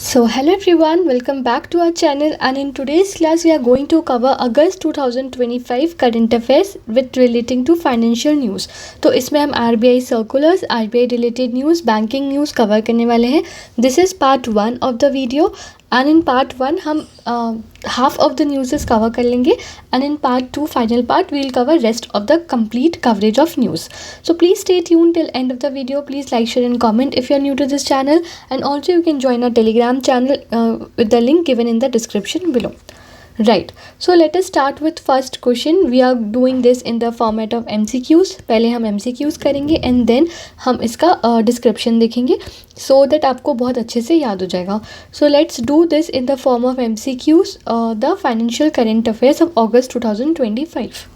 So hello everyone, welcome back to our channel, and in today's class we are going to cover August 2025 current affairs with relating to financial news. तो इसमें हम RBI circulars, RBI related news, banking news cover करने वाले हैं. This is part 1 of the video and in part 1 हम half of the news cover कर लेंगे and in part 2 final part we will cover rest of the complete coverage of news. So please stay tuned till end of the video. Please like, share and comment if you are new to this channel, and also you can join our Telegram channel with the link given in the description below. Right, so let us start with first question. We are doing this in the format of MCQs. पहले हम MCQs करेंगे and then हम इसका description देखेंगे so that आपको बहुत अच्छे से याद हो जाएगा. So let's do this in the form of MCQs, the financial current affairs of August 2025.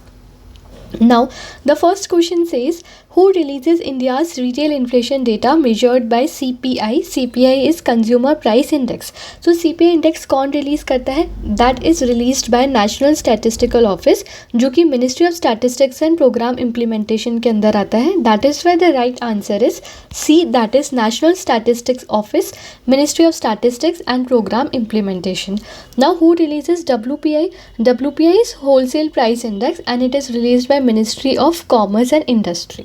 Now, the first question says, who releases India's retail inflation data measured by CPI? CPI is Consumer Price Index. So, CPI index कौन release करता है? That is released by National Statistical Office, जो कि Ministry of Statistics and Program Implementation के अंदर आता है. That is why the right answer is C, that is National Statistics Office, Ministry of Statistics and Program Implementation. Now, who releases WPI? WPI is Wholesale Price Index and it is released by Ministry of Commerce and Industry.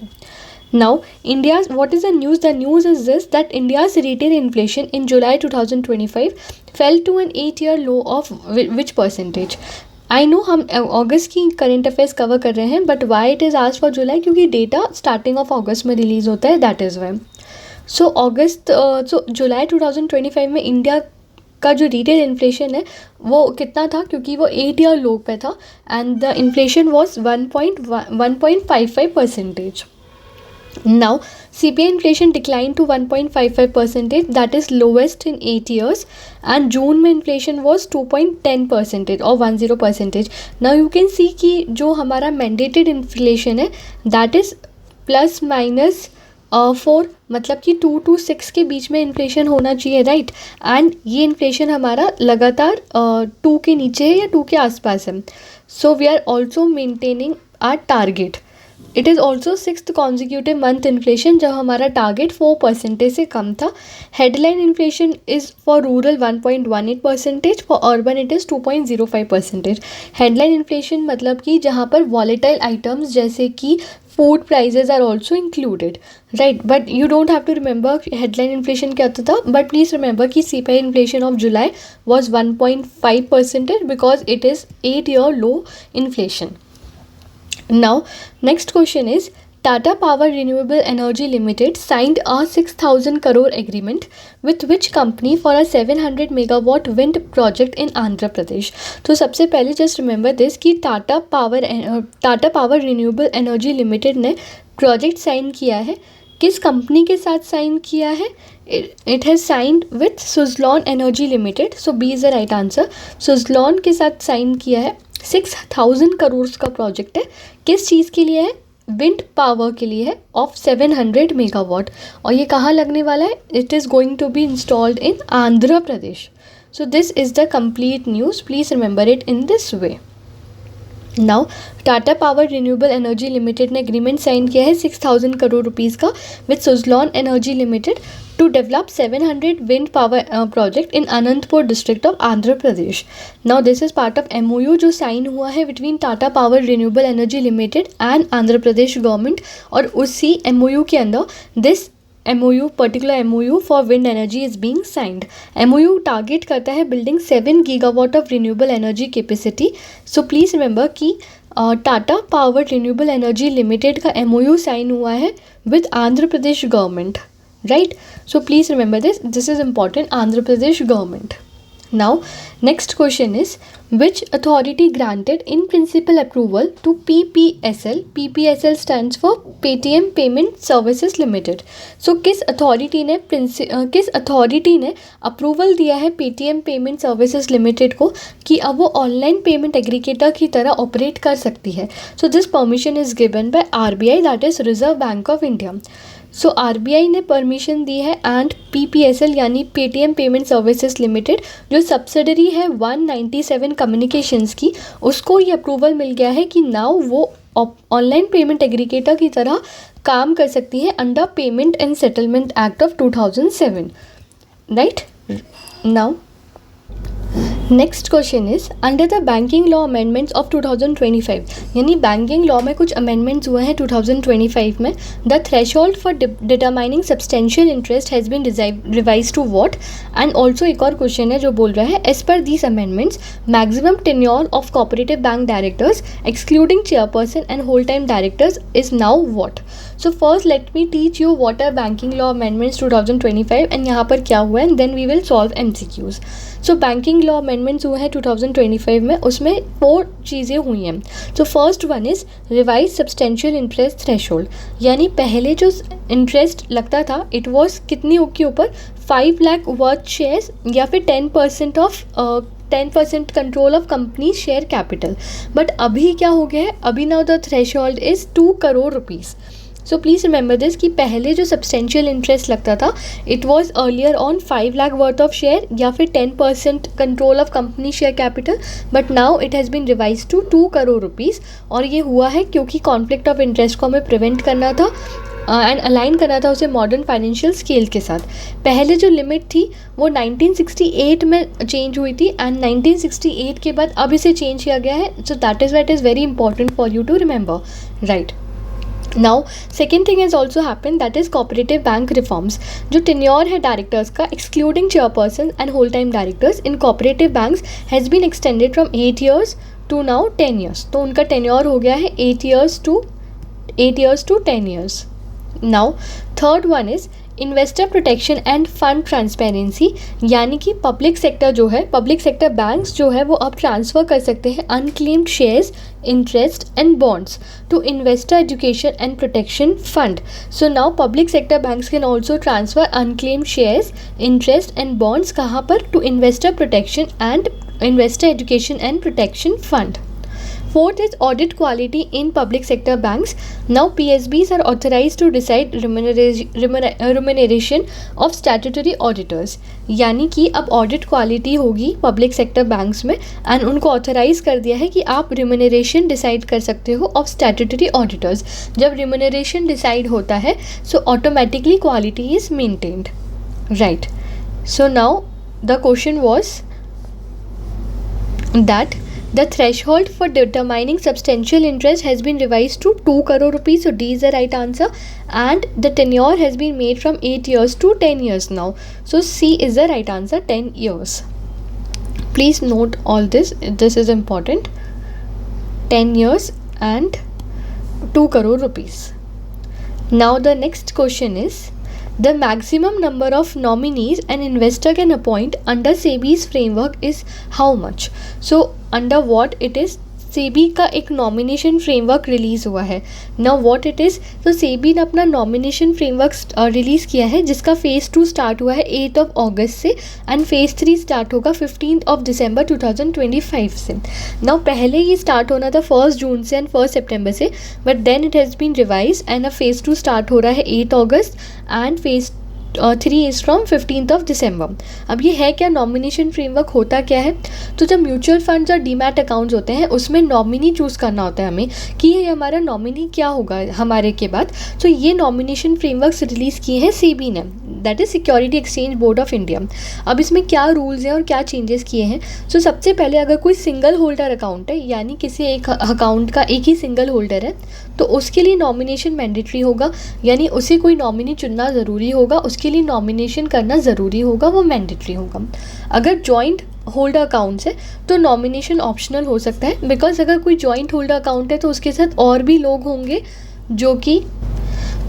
Now, what is the news? The news is this, that India's retail inflation in July 2025 fell to an 8-year low of which percentage? I know हम अगस्त की current affairs cover कर रहे हैं, but why it is asked for जुलाई, क्योंकि data starting of अगस्त में release होता है, that is why. सो जुलाई 2025 में इंडिया का जो रिटेल इन्फ्लेशन है वो कितना था, क्योंकि वो 8-year लो पे था and the inflation was 1.55%. Now, CPI inflation declined to 1.55%, that is lowest in 8 years, and June में inflation was 2.10% or 10%. Now you can see कि जो हमारा mandated inflation है that is plus minus 4, मतलब कि 2 to 6 के बीच में इन्फ्लेशन होना चाहिए, राइट. एंड ये इन्फ्लेशन हमारा लगातार 2 के नीचे है या 2 के आसपास है. So we are also maintaining our target. It is also 6th consecutive month inflation जब हमारा टारगेट 4% से कम था. Headline inflation is for rural 1.18%, for urban it is 2.05%. Headline inflation मतलब कि जहाँ पर वॉलेटाइल आइटम्स जैसे कि food prices are also included, right. But you don't have to remember headline inflation क्या होता था, बट प्लीज़ रिमेंबर कि CPI inflation of July was 1.5% because it is 8-year low inflation. Now, next question is, Tata Power Renewable Energy Limited signed a 6,000 crore agreement with which company for a 700 megawatt wind project in Andhra Pradesh? तो सबसे पहले just remember this कि Tata Power Renewable Energy Limited ने project sign किया है. किस company के साथ साइन किया है? It has signed with Suzlon Energy Limited. So B is the right answer. Suzlon के साथ साइन किया है. 6,000 करोड़ का प्रोजेक्ट है. किस चीज़ के लिए है? विंड पावर के लिए है ऑफ 700 मेगावाट. और ये कहाँ लगने वाला है? It is going to be installed in Andhra Pradesh. So this is the complete news. Please remember it in this way. Now, Tata power renewable energy limited ने एग्रीमेंट साइन किया है 6,000 करोड़ रुपीज़ का with Suzlon energy limited to develop 700 wind power project in Anantapur district of Andhra Pradesh. Now this is part of MOU जो sign हुआ है between Tata Power Renewable Energy Limited and Andhra Pradesh government, और उसी MOU के अंदर this particular MOU for wind energy is being signed. MOU target करता है building 7 gigawatt of renewable energy capacity. So please remember कि Tata power renewable energy limited का MOU sign हुआ है with Andhra Pradesh government, right. So please remember this is important, Andhra Pradesh government. Now, next question is, which authority granted in principle approval to PPSL? PPSL stands for Paytm Payment Services Limited. So किस authority ने approval दिया है Paytm Payment Services Limited को कि अब वो online payment aggregator की तरह ऑपरेट कर सकती है? So this permission is given by RBI, that is Reserve Bank of India. So RBI ने परमिशन दी है एंड PPSL यानी पेटीएम पेमेंट सर्विसेज लिमिटेड जो सब्सिडरी है 197 कम्युनिकेशंस की, उसको ये अप्रूवल मिल गया है कि नाउ वो ऑनलाइन पेमेंट एग्रीगेटर की तरह काम कर सकती है under payment and settlement act of 2007, right. Now next question is under the banking law amendments of 2025, यानी बैंकिंग लॉ में कुछ अमेंडमेंट्स हुए हैं 2025 में, the threshold for determining substantial interest has been revise to what. And also एक और question है जो बोल रहा है एज पर these amendments maximum tenure of cooperative bank directors excluding chairperson and whole time directors is now what. So first let me teach you what are banking law amendments 2025 and यहाँ पर क्या हुआ है, and then we will solve MCQs। So banking law amendments हुए हैं 2025 में, उसमें 4 चीज़ें हुई हैं। So first one is revise substantial interest threshold, यानी पहले जो इंटरेस्ट लगता था इट वॉज कितनी के ऊपर 5 लाख वर्थ शेयर्स या फिर 10% control of company share capital. But अभी क्या हो गया है, अभी now the threshold is 2 crore rupees. So please remember this कि पहले जो सब्सटेंशियल इंटरेस्ट लगता था it was earlier on 5 lakh worth of share या फिर 10% control of company share capital, but now it has been revise to 2 crore rupees. और ये हुआ है क्योंकि कॉन्फ्लिक्ट ऑफ इंटरेस्ट को हमें प्रिवेंट करना था एंड अलाइन करना था उसे मॉडर्न फाइनेंशियल स्केल के साथ। पहले जो लिमिट थी वो 1968 में चेंज हुई थी एंड 1968 के बाद अब इसे चेंज किया गया है। So that is what is very important for you to remember, right. Now second thing has also happened, that is cooperative bank reforms। जो टेन्योर है डायरेक्टर्स का excluding chairperson and whole time directors in cooperative banks has been extended from 8 years to now 10 years। तो उनका tenure हो गया है 8 years to 10 years। Now third one is investor protection and fund transparency, यानी कि public sector जो है, public sector banks जो है वो अब ट्रांसफ़र कर सकते हैं unclaimed shares, interest and bonds to investor education and protection fund. So now public sector banks can also transfer unclaimed shares, interest and bonds कहाँ पर, to investor protection and investor education and protection fund. Fourth is audit quality in public sector banks. Now PSBs are authorized to decide remuneration of statutory auditors, यानी कि अब audit quality होगी public sector banks में and उनको authorise कर दिया है कि आप रिम्यूनरेशन डिसाइड कर सकते हो ऑफ स्टैट्यूटरी ऑडिटर्स। जब रिम्यूनरेशन डिसाइड होता है so automatically quality is maintained, right. So now the question was that the threshold for determining substantial interest has been revised to 2 crore rupees. So D is the right answer, and the tenure has been made from 8 years to 10 years now. So C is the right answer, 10 years. Please note all this. This is important. 10 years and 2 crore rupees. Now the next question is, the maximum number of nominees an investor can appoint under SEBI's framework is how much? So under what it is, SEBI का एक nomination framework release हुआ है। Now what it is, तो सेबी ने अपना nomination framework release किया है जिसका फ़ेज़ 2 स्टार्ट हुआ है 8 अगस्त से एंड फ़ेज़ 3 स्टार्ट होगा 15 दिसंबर 2025 से। नाउ पहले ये स्टार्ट होना था 1 जून से एंड 1 सितंबर से, but then it has been revise and phase 2 start हो रहा है 8 अगस्त एंड फ़ेज़ 3 इज़ फ्रॉम 15 दिसंबर। अब ये है क्या, नॉमिनेशन फ्रेमवर्क होता क्या है, तो जब म्यूचुअल फंड्स और डीमैट अकाउंट्स होते हैं उसमें नॉमिनी चूज़ करना होता है हमें कि ये हमारा नॉमिनी क्या होगा हमारे के बाद। तो ये नॉमिनेशन फ्रेमवर्क्स रिलीज़ किए हैं सेबी ने, that is security exchange board of India. अब इसमें क्या रूल्स हैं और क्या चेंजेस किए हैं। सो सबसे पहले अगर कोई सिंगल होल्डर अकाउंट है, यानी किसी एक अकाउंट का एक ही सिंगल होल्डर है, तो उसके लिए नॉमिनेशन मैंडेटरी होगा, यानी उसे कोई नॉमिनी चुनना ज़रूरी होगा, उसके लिए नॉमिनेशन करना ज़रूरी होगा, वो मैंडेटरी होगा। अगर जॉइंट होल्डर अकाउंट्स है तो नॉमिनेशन ऑप्शनल हो सकता है, बिकॉज अगर कोई जॉइंट होल्डर अकाउंट है तो उसके साथ और भी लोग होंगे जो कि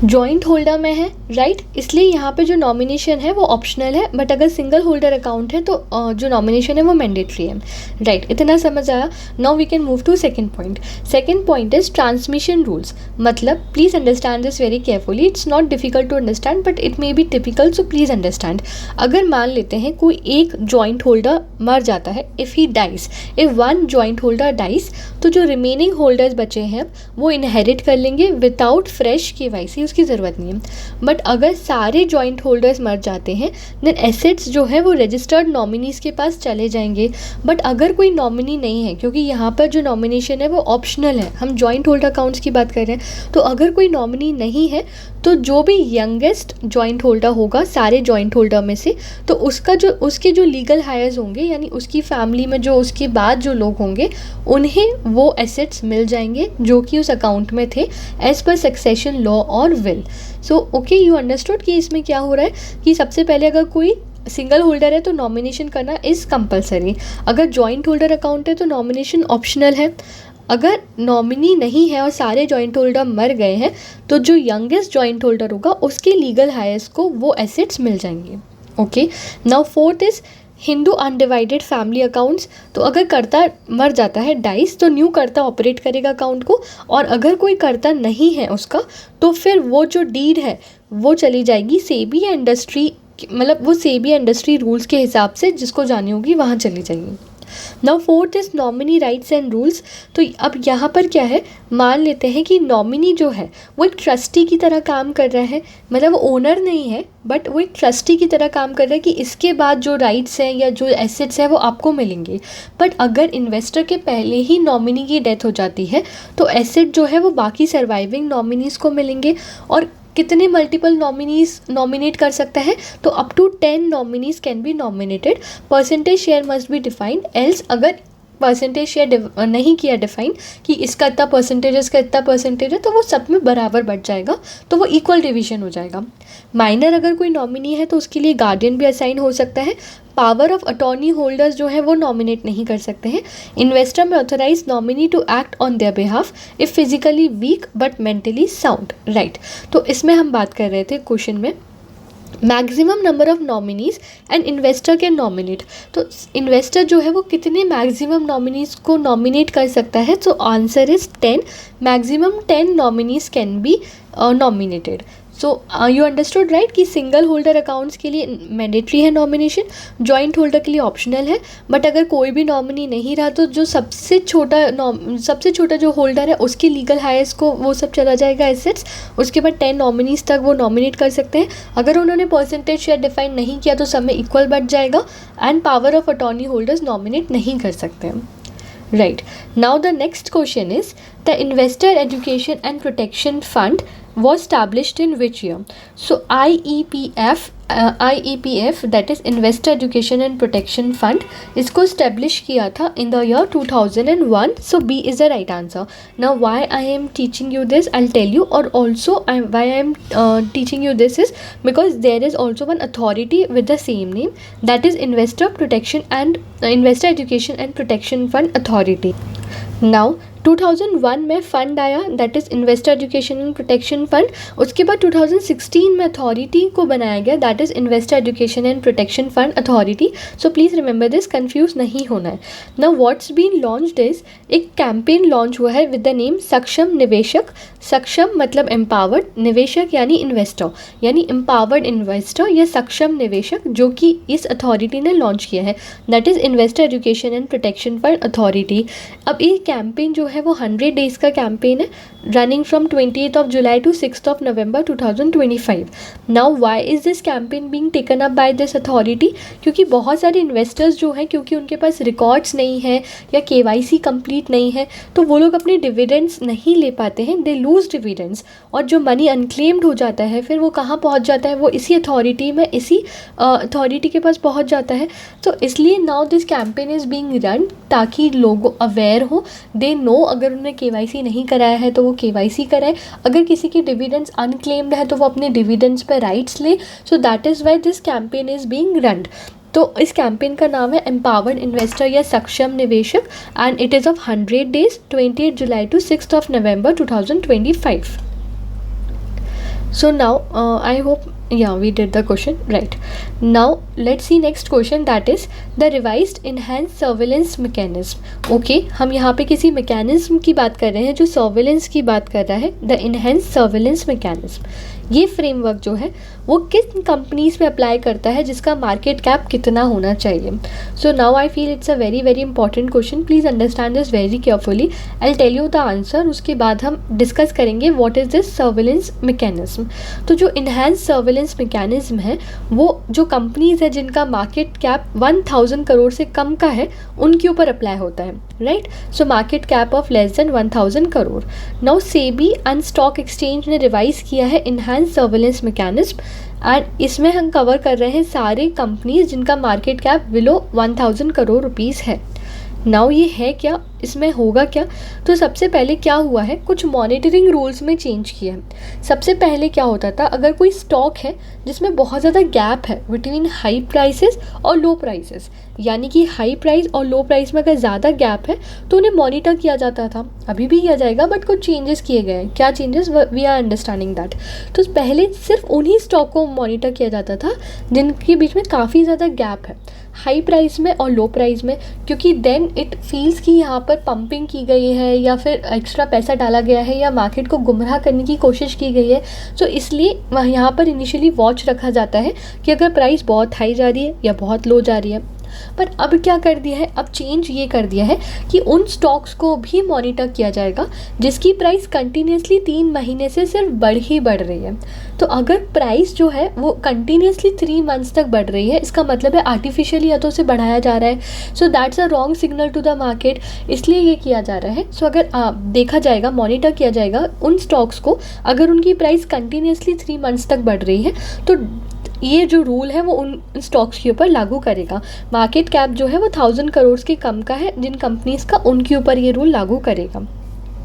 जॉइंट होल्डर में है, राइट। इसलिए यहाँ पे जो नॉमिनेशन है वो ऑप्शनल है, बट अगर सिंगल होल्डर अकाउंट है तो जो नॉमिनेशन है वो मैंडेटरी है, राइट। इतना समझ आया। Now we can move to second point. Second point is transmission rules. मतलब please understand this very carefully, it's not difficult to understand but it may be typical, so please understand. अगर मान लेते हैं कोई एक जॉइंट होल्डर मर जाता है, if he dies, if one joint holder dies, तो जो रिमेनिंग होल्डर्स बचे हैं वो इनहेरिट कर लेंगे विदाउट फ्रेश KYC, उसकी ज़रूरत नहीं है। बट अगर सारे जॉइंट होल्डर्स मर जाते हैं देन एसेट्स जो है वो रजिस्टर्ड नॉमिनीज़ के पास चले जाएंगे। बट अगर कोई नॉमिनी नहीं है, क्योंकि यहाँ पर जो नॉमिनेशन है वो ऑप्शनल है, हम जॉइंट होल्डर अकाउंट्स की बात कर रहे हैं, तो अगर कोई नॉमिनी नहीं है तो जो भी यंगेस्ट जॉइंट होल्डर होगा सारे जॉइंट होल्डर में से, तो उसके जो लीगल हायर्स होंगे, यानी उसकी फैमिली में जो उसके बाद जो लोग होंगे, उन्हें वो एसेट्स मिल जाएंगे जो कि उस अकाउंट में थे एज पर सक्सेशन लॉ और will. So okay, you understood कि इसमें क्या हो रहा है कि सबसे पहले अगर कोई सिंगल होल्डर है तो नॉमिनेशन करना इज़ कंपलसरी, अगर जॉइंट होल्डर अकाउंट है तो नॉमिनेशन ऑप्शनल है। अगर नॉमिनी नहीं है और सारे जॉइंट होल्डर मर गए हैं तो जो यंगेस्ट जॉइंट होल्डर होगा उसके लीगल हायर्स को वो एसेट्स मिल जाएंगे। Okay, now fourth is Hindu undivided family accounts. तो अगर कर्ता मर जाता है, डाइस, तो न्यू कर्ता ऑपरेट करेगा अकाउंट को, और अगर कोई कर्ता नहीं है उसका तो फिर वो जो डीड है वो चली जाएगी सेबी या इंडस्ट्री, मतलब वो सेबी या इंडस्ट्री रूल्स के हिसाब से जिसको जानी होगी वहाँ चली जाएगी। Now fourth is nominee rights and rules. तो अब यहाँ पर क्या है, मान लेते हैं कि नॉमिनी जो है वो एक ट्रस्टी की तरह काम कर रहा है, मतलब वो ओनर नहीं है बट वो एक ट्रस्टी की तरह काम कर रहा है कि इसके बाद जो राइट्स हैं या जो एसेट्स हैं वो आपको मिलेंगे। बट अगर इन्वेस्टर के पहले ही नॉमिनी की डेथ हो जाती है तो एसेट जो है वो बाकी सर्वाइविंग नॉमिनीज़ को मिलेंगे। और कितने मल्टीपल नॉमिनीज नॉमिनेट कर सकता है, तो up to 10 nominees can be nominated. Percentage share must be defined, else अगर परसेंटेज शेयर नहीं किया डिफाइन कि इसका इतना परसेंटेज है, इसका इतना परसेंटेज है, तो वो सब में बराबर बढ़ जाएगा, तो वो इक्वल डिवीजन हो जाएगा। माइनर अगर कोई नॉमिनी है तो उसके लिए गार्डियन भी असाइन हो सकता है। पावर ऑफ अटॉर्नी होल्डर्स जो है वो नॉमिनेट नहीं कर सकते हैं। इन्वेस्टर में authorise nominee to act on their behalf if physically weak but mentally sound, right. तो इसमें हम बात कर रहे थे क्वेश्चन में maximum number of nominees and investor can nominate. तो इन्वेस्टर जो है वो कितने मैक्सिमम नॉमिनीज को नॉमिनेट कर सकता है, तो answer is 10। Maximum 10 nominees can be nominated. So you understood right कि सिंगल होल्डर अकाउंट्स के लिए मैंडेटरी है नॉमिनेशन, जॉइंट होल्डर के लिए ऑप्शनल है। बट अगर कोई भी नॉमिनी नहीं रहा तो जो सबसे छोटा जो होल्डर है उसके लीगल हायर्स को वो सब चला जाएगा एसेट्स। उसके बाद 10 नॉमिनीज तक वो नॉमिनेट कर सकते हैं। अगर उन्होंने परसेंटेज शेयर डिफाइन नहीं किया तो सब में इक्वल बढ़ जाएगा। And power of attorney holders nominate नहीं कर सकते हैं, right. Now the next question is the Investor Education and Protection Fund was established in which year? So IEPF that is Investor Education and Protection Fund इसको establish किया था in the year 2001. So B is the right answer. Now why I am teaching you this I'll tell you, or also why I am teaching you this is because there is also one authority with the same name, that is Investor Education and Protection Fund Authority. Now 2001 में fund आया, that is investor education and protection fund. उसके बाद 2016 में authority को बनाया गया, that is investor education and protection fund authority. So please remember this, confuse नहीं होना है। Now what's been launched is, एक कैंपेन लॉन्च हुआ है विद द नेम सक्षम निवेशक। सक्षम मतलब एम्पावर्ड, निवेशक यानी इन्वेस्टर, यानी एम्पावर्ड इन्वेस्टर या सक्षम निवेशक, जो कि इस अथॉरिटी ने लॉन्च किया है, that is investor education and protection fund authority. अब ये कैंपेन जो है वो 100 डेज़ का कैंपेन है, running from 28th of July to 6th of November 2025. Now why is this campaign being taken up by this authority? क्योंकि बहुत सारे इन्वेस्टर्स जो हैं, क्योंकि उनके पास रिकॉर्ड्स नहीं है या KYC कंप्लीट नहीं है, तो वो लोग अपने डिविडेंड्स नहीं ले पाते हैं, दे लूज डिविडेंड्स, और जो मनी अनक्लेम्ड हो जाता है फिर वो कहाँ पहुँच जाता है, वो इसी अथॉरिटी में, इसी अथॉरिटी के पास पहुँच जाता है। तो इसलिए now this campaign is being run, ताकि लोग अवेयर हो, दे नो अगर उन्होंने KYC नहीं कराया है तो वो KYC कराए, अगर किसी की डिविडेंड्स अनक्लेम्ड है तो वो अपने डिविडेंड्स पे राइट्स ले। सो that is why this campaign is being run. तो इस कैंपेन का नाम है एम्पावर्ड इन्वेस्टर या सक्षम निवेशक, and it is of 100 days 28 July to 6th of November 2025. So now I hope we did the question right. Now let's see next question, that is the revised enhanced surveillance mechanism. Okay, हम यहाँ पे किसी mechanism की बात कर रहे हैं जो surveillance की बात कर रहा है, the enhanced surveillance mechanism. ये फ्रेमवर्क जो है वो किन कंपनीज पे अप्लाई करता है जिसका मार्केट कैप कितना होना चाहिए। So now I feel it's a very very important question, please understand this very carefully. I will tell you the answer, उसके बाद हम डिस्कस करेंगे what is this surveillance mechanism. तो जो इन्हांस सर्विलेंस मैकेनिज्म है वो जो कंपनीज है जिनका मार्केट कैप 1000 करोड़ से कम का है उनके ऊपर अप्लाई होता है, right. So market cap of less than 1000 crore. Now SEBI and stock exchange ने रिवाइज किया है enhance and surveillance mechanism. And इसमें हम कवर कर रहे हैं सारे कंपनीज जिनका market cap below 1000 crore rupees है। नाउ ये है क्या, इसमें होगा क्या? तो सबसे पहले क्या हुआ है, कुछ मॉनिटरिंग रूल्स में चेंज किया है। सबसे पहले क्या होता था, अगर कोई स्टॉक है जिसमें बहुत ज़्यादा गैप है बिटवीन हाई प्राइसेस और लो प्राइसेस, यानी कि हाई प्राइस और लो प्राइस में अगर ज़्यादा गैप है तो उन्हें मॉनिटर किया जाता था। अभी भी किया जाएगा बट कुछ चेंजेस किए गए हैं। क्या changes, we are understanding that. तो पहले सिर्फ उन्हीं स्टॉक को मॉनिटर किया जाता था जिनके बीच में काफ़ी ज़्यादा गैप है हाई प्राइस में और लो प्राइस में, क्योंकि देन इट फील्स कि यहाँ पर पंपिंग की गई है या फिर एक्स्ट्रा पैसा डाला गया है या मार्केट को गुमराह करने की कोशिश की गई है। तो इसलिए वह यहाँ पर इनिशियली वॉच रखा जाता है कि अगर प्राइस बहुत हाई जा रही है या बहुत लो जा रही है। पर अब क्या कर दिया है, अब चेंज ये कर दिया है कि उन स्टॉक्स को भी मॉनिटर किया जाएगा जिसकी प्राइस कंटिन्यूसली 3 महीने से सिर्फ बढ़ रही है। तो अगर प्राइस जो है वो कंटिन्यूसली 3 मंथ्स तक बढ़ रही है, इसका मतलब है आर्टिफिशियली या तो उसे बढ़ाया जा रहा है। So that's a wrong signal to the market, इसलिए ये किया जा रहा है। सो अगर देखा जाएगा, मॉनिटर किया जाएगा उन स्टॉक्स को, अगर उनकी प्राइस कंटिन्यूसली 3 मंथ्स तक बढ़ रही है तो ये जो रूल है वो उन स्टॉक्स के ऊपर लागू करेगा। मार्केट कैप जो है वो 1000 करोड़ के कम का है जिन कंपनीज का, उनके ऊपर ये रूल लागू करेगा।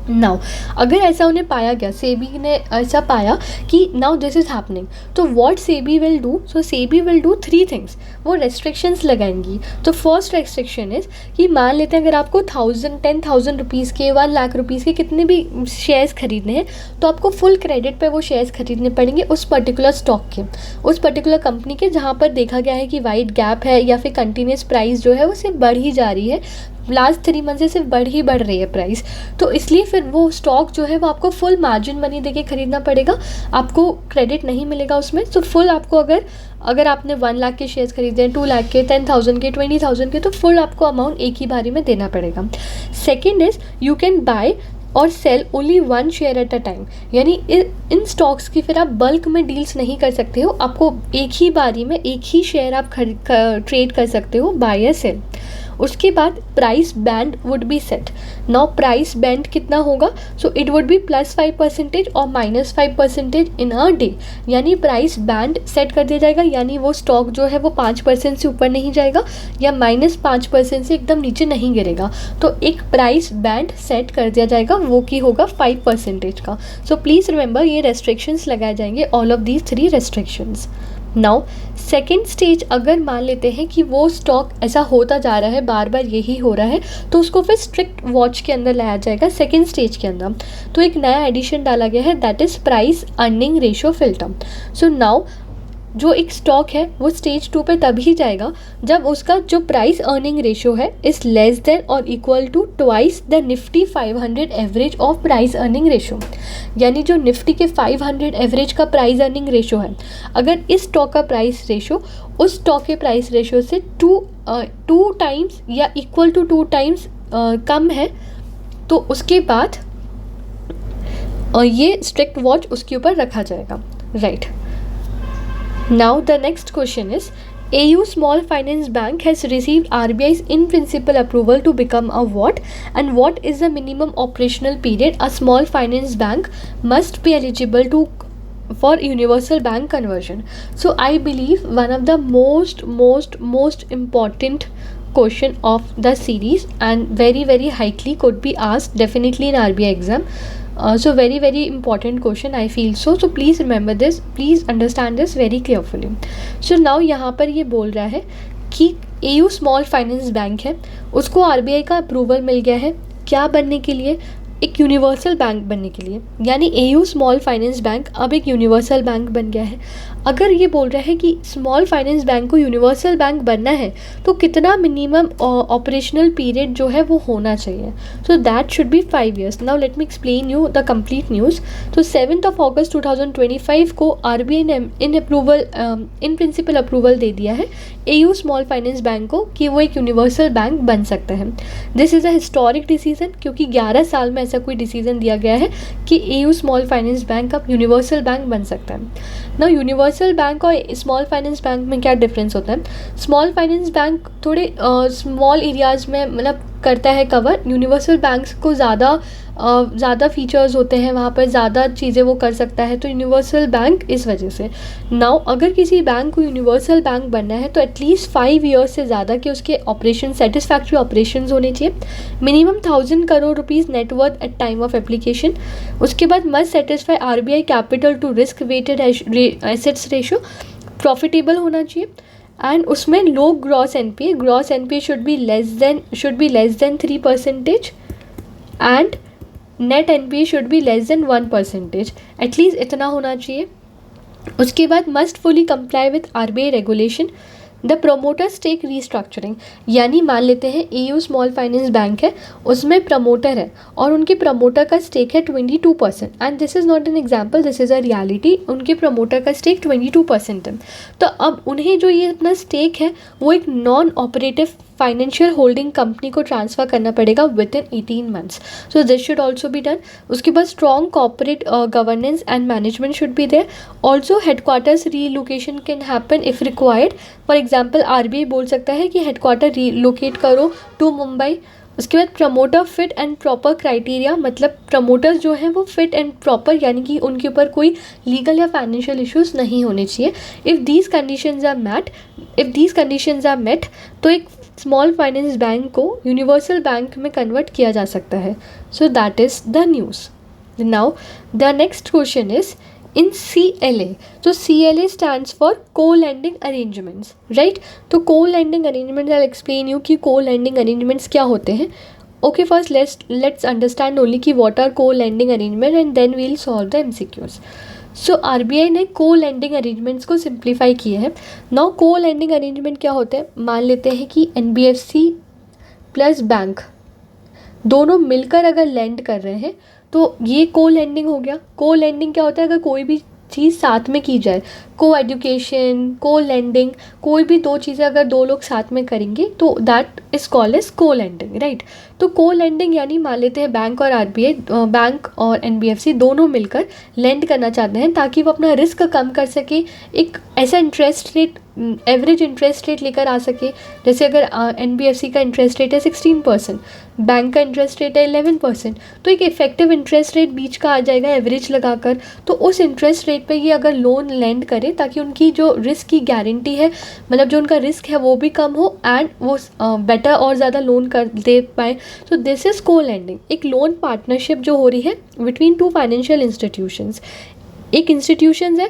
नाउ अगर ऐसा उन्हें पाया गया, सेबी ने ऐसा पाया कि नाउ दिस इज़ हैपनिंग, तो what SEBI will do, so SEBI will do 3 things, वो रेस्ट्रिक्शंस लगाएंगी। तो फर्स्ट रेस्ट्रिक्शन इज़ कि मान लेते हैं अगर आपको 10,000 रुपीज़ के 1 लाख रुपीज़ के कितने भी शेयर्स खरीदने हैं तो आपको फुल क्रेडिट पे वो शेयर्स खरीदने पड़ेंगे उस पर्टिकुलर स्टॉक के, उस पर्टिकुलर कंपनी के जहाँ पर देखा गया है कि वाइड गैप है या फिर कंटिन्यूस प्राइस जो है वो सिर्फ बढ़ ही जा रही है, लास्ट 3 मंथ से सिर्फ बढ़ रही है प्राइस। तो इसलिए फिर वो स्टॉक जो है वो आपको फुल मार्जिन मनी देके खरीदना पड़ेगा, आपको क्रेडिट नहीं मिलेगा उसमें। तो फुल आपको अगर आपने 1 लाख के शेयर्स खरीदे हैं, 2 लाख के, 10,000 के, 20,000 के, तो फुल आपको अमाउंट एक ही बारी में देना पड़ेगा। Second is you can buy और sell only 1 share at a time, यानी इन स्टॉक्स की फिर आप बल्क में डील्स नहीं कर सकते हो, आपको एक ही बारी में एक ही शेयर आप ट्रेड कर सकते हो, बाय या सेल। उसके बाद price band would be set. Now price band कितना होगा, सो इट वुड बी +5% और -5% इन अ डे, यानी प्राइस बैंड सेट कर दिया जाएगा, यानी वो स्टॉक जो है वो 5% से ऊपर नहीं जाएगा या -5% से एकदम नीचे नहीं गिरेगा। तो एक प्राइस बैंड सेट कर दिया जाएगा, वो की होगा 5% का। सो प्लीज़ रिमेंबर ये रेस्ट्रिक्शंस लगाए जाएंगे, all of these 3 restrictions. Now second stage, अगर मान लेते हैं कि वो स्टॉक ऐसा होता जा रहा है, बार बार यही हो रहा है, तो उसको फिर स्ट्रिक्ट वॉच के अंदर लाया जाएगा सेकेंड स्टेज के अंदर। तो एक नया एडिशन डाला गया है, that is price earning ratio filter. So now जो एक स्टॉक है वो स्टेज 2 पे तभी जाएगा जब उसका जो प्राइस अर्निंग रेशियो है इज़ लेस देन और equal to twice the Nifty 500 average of price earning ratio, यानी जो निफ्टी के 500 एवरेज का प्राइस अर्निंग रेशियो है, अगर इस स्टॉक का प्राइस रेशियो उस स्टॉक के प्राइस रेशियो से 2 टाइम्स या इक्वल टू 2 टाइम्स कम है, तो उसके बाद ये स्ट्रिक्ट वॉच उसके ऊपर रखा जाएगा, right. Now the next question is, AU Small Finance Bank has received RBI's in principle approval to become a what, and what is the minimum operational period a small finance bank must be eligible to for universal bank conversion? So I believe one of the most important question of the series and very highly could be asked definitely in RBI exam. So very important question I feel so please remember this, please understand this very carefully. So now यहाँ पर ये बोल रहा है कि AU small finance bank है, उसको RBI का अप्रूवल मिल गया है क्या बनने के लिए, एक यूनिवर्सल बैंक बनने के लिए, यानी AU स्मॉल फाइनेंस बैंक अब एक यूनिवर्सल बैंक बन गया है। अगर ये बोल रहा है कि स्मॉल फाइनेंस बैंक को यूनिवर्सल बैंक बनना है तो कितना मिनिमम ऑपरेशनल पीरियड जो है वो होना चाहिए, so that should be 5 years। Now let me explain you the complete news. तो 7 अगस्त 2025 को RBI ने इन प्रिंसिपल अप्रूवल दे दिया है AU स्मॉल फाइनेंस बैंक को कि वो एक यूनिवर्सल बैंक बन सकते हैं। This is a historic decision, क्योंकि 11 साल में ऐसा कोई डिसीजन दिया गया है कि AU स्मॉल फाइनेंस बैंक अब यूनिवर्सल बैंक बन सकता है। ना यूनिवर्सल बैंक और स्मॉल फाइनेंस बैंक में क्या डिफरेंस होता है, स्मॉल फाइनेंस बैंक थोड़े स्मॉल एरियाज़ में, मतलब करता है कवर। यूनिवर्सल बैंक्स को ज़्यादा फीचर्स होते हैं, वहाँ पर ज़्यादा चीज़ें वो कर सकता है, तो यूनिवर्सल बैंक इस वजह से। नाउ अगर किसी बैंक को यूनिवर्सल बैंक बनना है तो एटलीस्ट 5 ईयर्स से ज़्यादा के उसके ऑपरेशन सेटिस्फैक्ट्री ऑपरेशंस होने चाहिए। Minimum 1000 crore rupees net worth at time of application. उसके बाद must satisfy RBI capital to risk weighted assets ratio, profitable होना चाहिए। एंड उसमें low gross NPA should be less than 3% and net NPA should be less than 1%, at least इतना होना चाहिए। उसके बाद must fully comply with RBI regulation. The promoter stake restructuring, यानी मान लेते हैं AU स्मॉल फाइनेंस बैंक है, उसमें प्रमोटर है और उनके प्रमोटर का स्टेक है 22%, and this is not an example, this is a reality. उनके प्रमोटर का स्टेक 22% है, तो अब उन्हें जो ये अपना स्टेक है वो एक non operative financial holding company को ट्रांसफ़र करना पड़ेगा within 18 months. So this should also be done. उसके बाद strong corporate governance and management should be there. Also headquarters relocation can happen if required. For example RBI बोल सकता है कि headquarter relocate करो टू मुंबई। उसके बाद promoter fit and proper criteria, मतलब प्रमोटर्स जो हैं वो फिट एंड प्रॉपर, यानी कि उनके ऊपर कोई लीगल या फाइनेंशियल इश्यूज नहीं होने चाहिए। If these conditions are met तो एक स्मॉल फाइनेंस बैंक को यूनिवर्सल बैंक में कन्वर्ट किया जा सकता है। So that is the news. Now the next question is in CLA, तो CLA stands for co lending arrangements, right. तो co lending arrangements, I explain you कि co lending arrangements क्या होते हैं। Okay, first let's understand only कि what are co lending arrangement and then we'll solve the MCQs। So RBI ने को lending arrangements को simplify किए हैं। नाउ को लैंडिंग अरेंजमेंट क्या होते हैं, मान लेते हैं कि NBFC प्लस बैंक दोनों मिलकर अगर लैंड कर रहे हैं तो ये को लैंडिंग हो गया। को लैंडिंग क्या होता है, अगर कोई भी चीज़ साथ में की जाए, को एजुकेशन, को लैंडिंग, कोई भी दो चीज़ें अगर दो लोग साथ में करेंगे तो दैट इज़ कॉल्ड एज को लैंडिंग, राइट। तो को लैंडिंग यानी मान लेते हैं बैंक और RBI, बैंक और NBFC दोनों मिलकर लेंड करना चाहते हैं ताकि वो अपना रिस्क कम कर सके, एक ऐसा interest rate, average interest rate लेकर आ सके। जैसे अगर NBFC का इंटरेस्ट रेट है 16%, बैंक का इंटरेस्ट रेट है 11%, तो एक इफेक्टिव इंटरेस्ट रेट बीच का आ जाएगा एवरेज लगाकर। तो उस इंटरेस्ट रेट पे ये अगर लोन लेंड करें ताकि उनकी जो रिस्क की गारंटी है, मतलब जो उनका रिस्क है वो भी कम हो एंड वो बेटर और ज़्यादा लोन कर दे पाए। तो दिस इज़ को लैंडिंग, एक लोन पार्टनरशिप जो हो रही है बिटवीन टू फाइनेंशियल इंस्टीट्यूशंस। एक इंस्टीट्यूशन है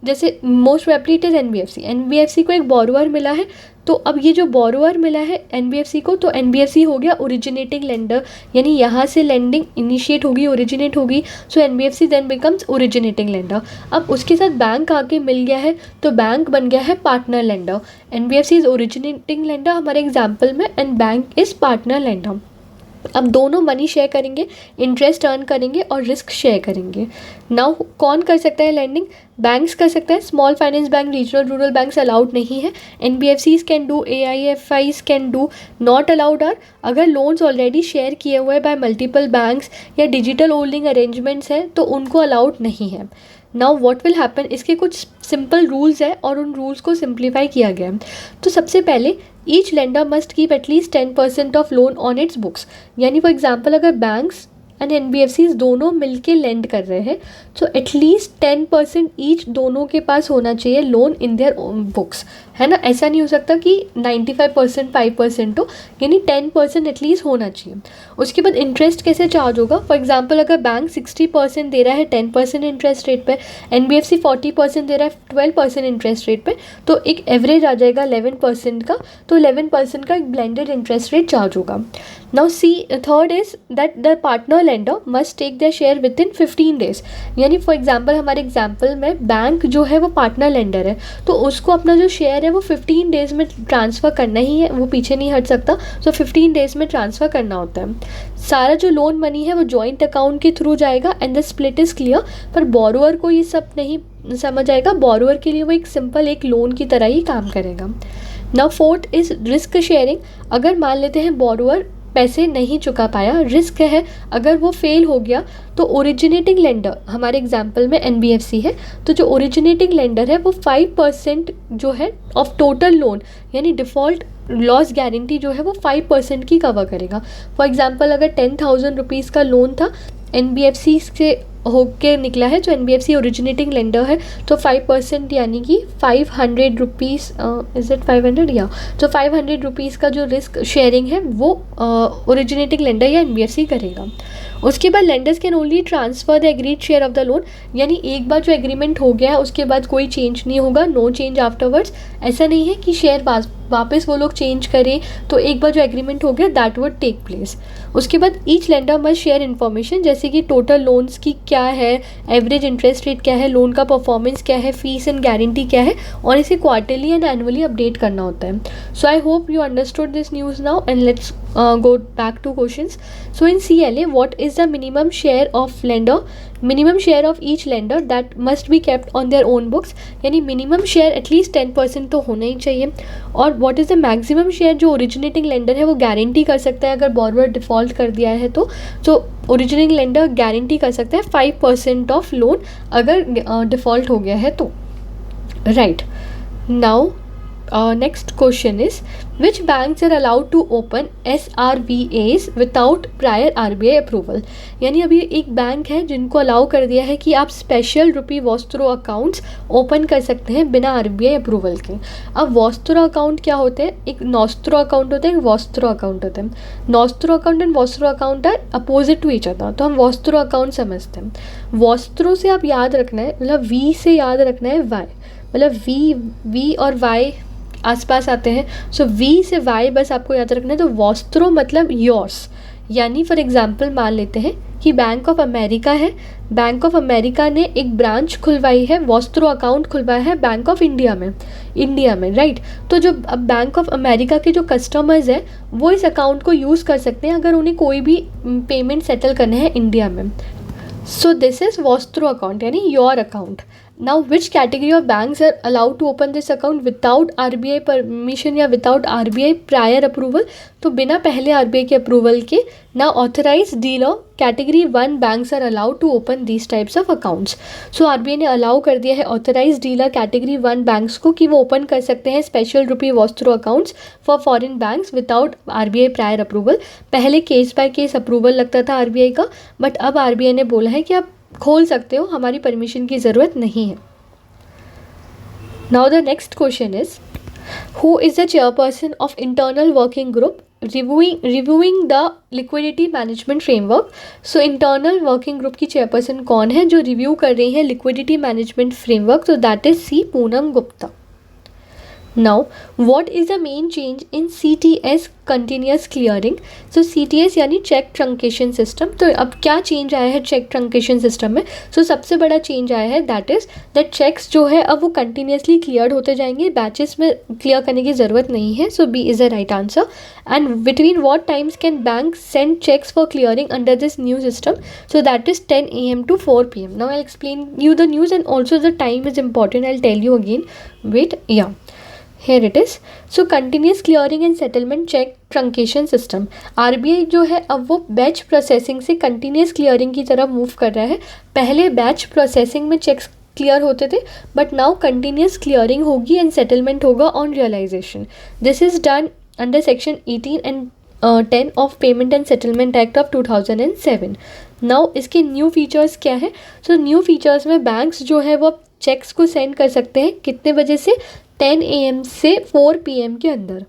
जैसे most probably it is NBFC को एक बोरोअर मिला है, तो अब ये जो बोरोअर मिला है NBFC को, तो NBFC हो गया ओरिजिनेटिंग लेंडर, यानी यहाँ से लेंडिंग इनिशिएट होगी, ओरिजिनेट होगी। So NBFC then becomes originating lender. अब उसके साथ बैंक आके मिल गया है तो बैंक बन गया है partner lender. NBFC is originating lender हमारे एग्जाम्पल में and bank is partner lender. अब दोनों मनी शेयर करेंगे, इंटरेस्ट अर्न करेंगे और रिस्क शेयर करेंगे। नाउ कौन कर सकता है लैंडिंग, बैंक्स कर सकता है, small finance bank, regional rural banks allowed नहीं है। NBFCs can do, AIFIs can do, not allowed are अगर लोन्स ऑलरेडी शेयर किए हुए बाय मल्टीपल बैंक्स या डिजिटल होल्डिंग अरेंजमेंट्स हैं तो उनको अलाउड नहीं है। नाउ व्हाट विल हैपन, इसके कुछ सिंपल रूल्स है और उन रूल्स को सिंप्लीफाई किया गया है। तो सबसे पहले each lender must keep at least 10% of loan on it's books, यानी फॉर एग्जाम्पल अगर बैंक्स एंड NBFCs दोनों मिलके लेंड कर रहे हैं तो एटलीस्ट 10% ईच दोनों के पास होना चाहिए लोन इन देयर बुक्स, है ना। ऐसा नहीं हो सकता कि 95% 5% हो, यानी 10% एटलीस्ट होना चाहिए। उसके बाद इंटरेस्ट कैसे चार्ज होगा, फॉर एग्जांपल अगर बैंक 60% दे रहा है 10% इंटरेस्ट रेट पे, NBFC 40% दे रहा है 12% इंटरेस्ट रेट पे, तो एक एवरेज आ जाएगा 11% का, तो 11% का एक ब्लेंडेड इंटरेस्ट रेट चार्ज होगा। Now third is that the partner lender must take their share within 15 days, यानी फॉर एग्जांपल हमारे एग्जांपल में बैंक जो है वो पार्टनर लेंडर है तो उसको अपना जो शेयर है वो 15 डेज में ट्रांसफ़र करना ही है, वो पीछे नहीं हट सकता। सो 15 डेज में ट्रांसफ़र करना होता है। सारा जो लोन मनी है वो जॉइंट अकाउंट के थ्रू जाएगा and the split is clear. पर बोरोअर को ये सब नहीं समझ आएगा, बोरोअर के लिए वो एक सिंपल एक लोन की तरह ही काम करेगा। Now fourth is risk sharing. अगर मान लेते हैं बोरोअर पैसे नहीं चुका पाया, रिस्क है अगर वो फेल हो गया तो ओरिजिनेटिंग लेंडर, हमारे एग्जांपल में NBFC है, तो जो ओरिजिनेटिंग लेंडर है वो 5% जो है ऑफ टोटल लोन, यानी डिफ़ॉल्ट लॉस गारंटी जो है वो 5% की कवर करेगा। फॉर एग्जांपल अगर 10,000 रुपीज़ का लोन था, NBFC से होके निकला है, जो NBFC ओरिजिनेटिंग लेंडर है, तो 5% यानी कि 500 रुपीज़, इज़ इट 500 या, तो 500 रुपीज़ का जो रिस्क शेयरिंग है वो ओरिजिनेटिंग लेंडर या NBFC करेगा। उसके बाद lenders can only transfer the agreed share of the loan, यानी एक बार जो एग्रीमेंट हो गया है उसके बाद कोई चेंज नहीं होगा, नो चेंज आफ्टरवर्ड्स। ऐसा नहीं है कि शेयर वापस वो लोग चेंज करें, तो एक बार जो एग्रीमेंट हो गया दैट वुड टेक प्लेस। उसके बाद each lender must share information, जैसे कि टोटल लोन्स की क्या है, एवरेज इंटरेस्ट रेट क्या है, लोन का परफॉर्मेंस क्या है, फीस एंड गारंटी क्या है, और इसे क्वार्टरली एंड एनुअली अपडेट करना होता है। So I hope you understood this news now, and let's go back to questions. So in CLA, what is the minimum share of lender, minimum share of each lender that must be kept on their own books, यानी minimum share at least 10% तो होना ही चाहिए। और what is the maximum share जो originating lender है वो guarantee कर सकता है अगर बॉर्रोवर डिफ़ॉल्ट कर दिया है, तो ओरिजिनेटिंग लेंडर गारंटी कर सकता है 5% ऑफ लोन अगर डिफ़ॉल्ट हो गया है तो, right. Now next question is, which banks are allowed to open SRVAs without prior RBI approval? यानी अभी एक बैंक है जिनको अलाउ कर दिया है कि आप स्पेशल रुपी वॉस्त्रो अकाउंट्स ओपन कर सकते हैं बिना RBI अप्रूवल के। अब वॉस्त्रो अकाउंट क्या होते हैं? एक नॉस्त्रो अकाउंट होता है, एक वॉस्त्रो अकाउंट होता है। Nostro account and vostro account are opposite to each other, तो हम वॉस्त्रो अकाउंट समझते हैं। वॉस्त्रो से आप याद रखना है, मतलब V से याद रखना है Y, मतलब V और Y आसपास आते हैं, सो V से Y बस आपको याद रखना है। तो वॉस्त्रो मतलब योर्स, यानी फॉर एग्जांपल मान लेते हैं कि बैंक ऑफ अमेरिका है, बैंक ऑफ अमेरिका ने एक ब्रांच खुलवाई है, वॉस्त्रो अकाउंट खुलवाया है बैंक ऑफ इंडिया में, राइट। तो जो अब बैंक ऑफ अमेरिका के जो कस्टमर्स हैं वो इस अकाउंट को यूज़ कर सकते हैं अगर उन्हें कोई भी पेमेंट सेटल करने हैं इंडिया में। So this is vostro account, यानी your account. Now which category of banks are allowed to open this account without RBI permission या without RBI prior approval? तो बिना पहले RBI के अप्रूवल के ना authorized dealer category 1 banks are allowed to open these types of accounts. So RBI ने allow कर दिया है authorized dealer category 1 banks को कि वो ओपन कर सकते हैं special rupee vostro accounts for foreign banks without RBI prior approval. पहले केस बाय केस अप्रूवल लगता था RBI का, बट अब RBI ने बोला है कि आप खोल सकते हो, हमारी परमिशन की ज़रूरत नहीं है। Now the next question is, who is the chairperson of internal working group reviewing the liquidity management framework? So internal working group की चेयरपर्सन कौन है जो रिव्यू कर रही है लिक्विडिटी मैनेजमेंट फ्रेमवर्क? तो that is C. Poonam Gupta. Now, what is the main change in CTS continuous clearing? So CTS यानी cheque truncation system. तो अब क्या चेंज आया है चेक ट्रंकेशन सिस्टम में? सो सबसे बड़ा चेंज आया है दैट इज़ दैट चेक्स जो है अब वो कंटिन्यूसली क्लियर होते जाएंगे, बैचेस में क्लियर करने की ज़रूरत नहीं है। So B is the right answer. And between what times can bank send cheques for clearing under this new system? So that is 10 AM to 4 PM. Now I'll explain you the news and also the time is important. I'll tell you again. Wait, yeah. Here it is. So continuous clearing and settlement check truncation system. RBI जो है अब वो batch processing से continuous clearing की तरफ move कर रहा है। पहले बैच प्रोसेसिंग में चेक्स क्लियर होते थे, बट नाउ कंटिन्यूस क्लियरिंग होगी एंड सेटलमेंट होगा on realisation. This is done under section 18 and 10 of payment and settlement act of 2007। Now इसके न्यू फीचर्स क्या है? सो न्यू फीचर्स में बैंक्स जो है वो चेक्स को सेंड कर सकते हैं कितने बजे से? 10 AM से 4 PM के अंदर।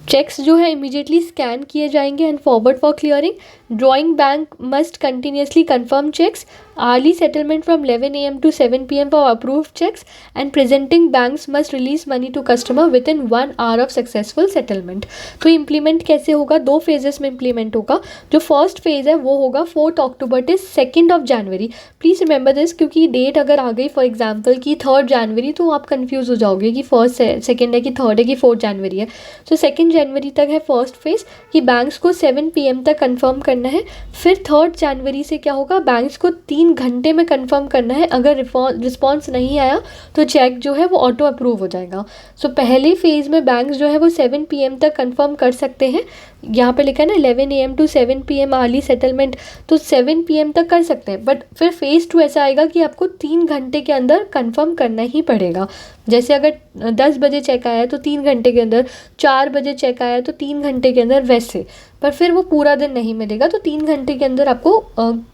चेक्स जो है इमीडिएटली स्कैन किए जाएंगे and forward for clearing. Drawing bank must continuously confirm cheques. Early settlement from 11 AM to 7 PM for approved checks, and presenting banks must release money to customer within 1 hour of successful settlement. तो implement कैसे होगा? 2 phases में implement होगा। जो first phase है वो होगा 4 अक्टूबर से 2 जनवरी। प्लीज़ रिमेंबर दिस, क्योंकि डेट अगर आ गई फॉर एग्जाम्पल कि 3 जनवरी तो आप कन्फ्यूज़ हो जाओगे कि फर्स्ट है, सेकेंड है कि थर्ड है कि 4 जनवरी है। सो 2 जनवरी तक है फर्स्ट फेज़ कि बैंक्स को 7 PM तक कन्फर्म करना है। फिर 3 जनवरी से क्या होगा? बैंक्स को 3 घंटे में कंफर्म करना है। अगर रिस्पॉन्स नहीं आया तो चेक जो है वो ऑटो अप्रूव हो जाएगा। सो पहले फेज़ में बैंक्स जो है वो 7 PM तक कंफर्म कर सकते हैं, यहाँ पे लिखा है ना 11 AM to 7 PM early settlement, तो 7 PM तक कर सकते हैं, बट फिर फेज़ 2 ऐसा आएगा कि आपको 3 घंटे के अंदर कंफर्म करना ही पड़ेगा। जैसे अगर 10 बजे चेक आया तो 3 घंटे के अंदर, 4 बजे चेक आया तो 3 घंटे के अंदर, वैसे। पर फिर वो पूरा दिन नहीं मिलेगा, तो 3 घंटे के अंदर आपको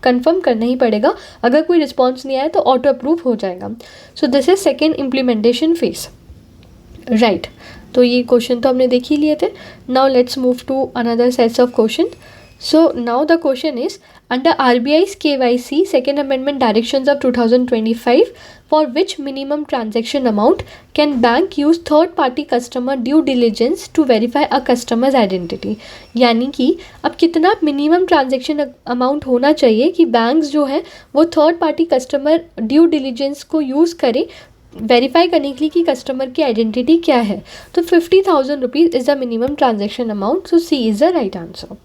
कंफर्म करना ही पड़ेगा। अगर कोई रिस्पॉन्स नहीं आया तो ऑटो अप्रूव हो जाएगा। So this is second implementation phase, right. तो ये क्वेश्चन तो हमने देख ही लिए थे। Now let's move to another sets of question. So now the question is, under RBI's KYC Second Amendment Directions of 2025, for which minimum transaction amount can bank use third party customer due diligence to verify a customer's identity? यानी कि अब कितना minimum transaction amount होना चाहिए कि banks जो है वो third party customer due diligence को यूज़ करें वेरीफाई करने के लिए कि कस्टमर की आइडेंटिटी क्या है। तो 50,000 rupees is the minimum transaction amount. So C is the right answer.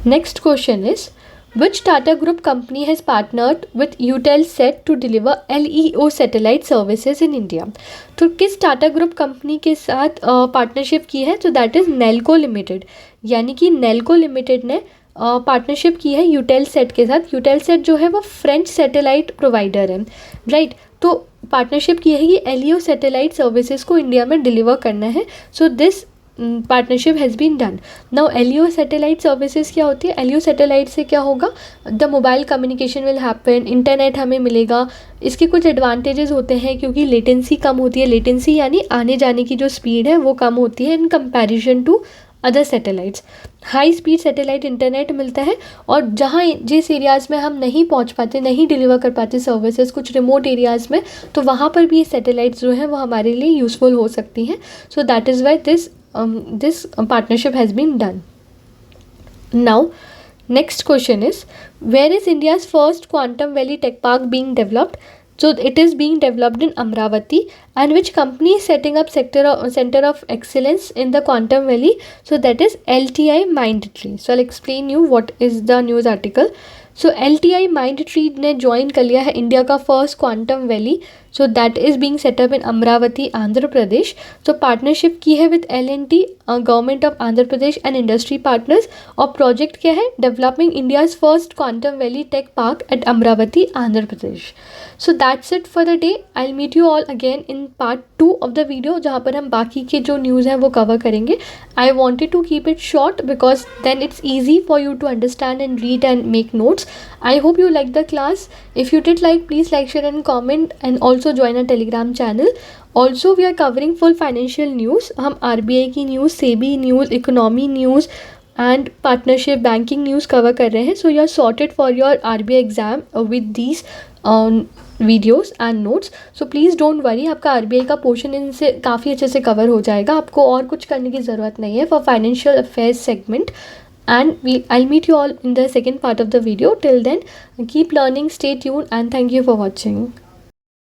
Next question is, which Tata Group company has partnered with Eutelsat to deliver LEO satellite services in India? तो किस Tata group company के साथ partnership की है? तो that is Nelco limited. यानी कि Nelco limited ने पार्टनरशिप की है यूटेलसेट के साथ। यूटेलसेट जो है वो फ्रेंच सैटेलाइट प्रोवाइडर है, राइट। तो पार्टनरशिप की है कि LEO सैटेलाइट सर्विसेज को इंडिया में डिलीवर करना है। So this partnership has been done. Now LEO satellite services क्या होती है? LEO सैटेलाइट से क्या होगा? The mobile communication will happen, internet हमें मिलेगा। इसके कुछ एडवांटेजेस होते हैं क्योंकि लेटेंसी कम होती है। लेटेंसी यानी आने जाने की जो स्पीड है वो कम होती है in comparison to other satellites. High speed satellite internet मिलता है, और जहाँ जिस एरियाज़ में हम नहीं पहुँच पाते, नहीं डिलीवर कर पाते सर्विसेज, कुछ रिमोट एरियाज़ में, तो वहाँ पर भी ये सैटेलाइट्स जो हैं वो हमारे लिए यूज़फुल हो सकती हैं। सो that is why this partnership has been done. Now, next question is, where is India's first Quantum Valley Tech Park being developed? So it is being developed in Amravati, and which company is setting up center of excellence in the Quantum Valley? So that is LTI Mindtree. So I'll explain you what is the news article. So LTI Mindtree ने join कर लिया है India का first quantum valley. So that is being set up in Amaravati, Andhra Pradesh. तो partnership की है with L&T, government of Andhra Pradesh and industry partners. और project क्या है? Developing India's first quantum valley tech park at Amaravati, Andhra Pradesh. So that's it for the day. I will meet you all again in part 2 of the video, जहाँ पर हम बाकी के जो news हैं वो कवर करेंगे। I wanted to keep it short because then it's easy for you to understand and read and make notes. I hope you liked the class. If you did like, please like, share and comment, and also join our Telegram channel. Also, we are covering full financial news. हम RBI की news, SEBI news, economy news and partnership banking news cover कर रहे हैं. So you are sorted for your RBI exam with these videos and notes. So please don't worry, आपका RBI का portion इनसे काफ़ी अच्छे से कवर हो जाएगा. आपको और कुछ करने की ज़रूरत नहीं है for financial affairs segment. And I'll meet you all in the second part of the video. Till then, keep learning, stay tuned, and thank you for watching.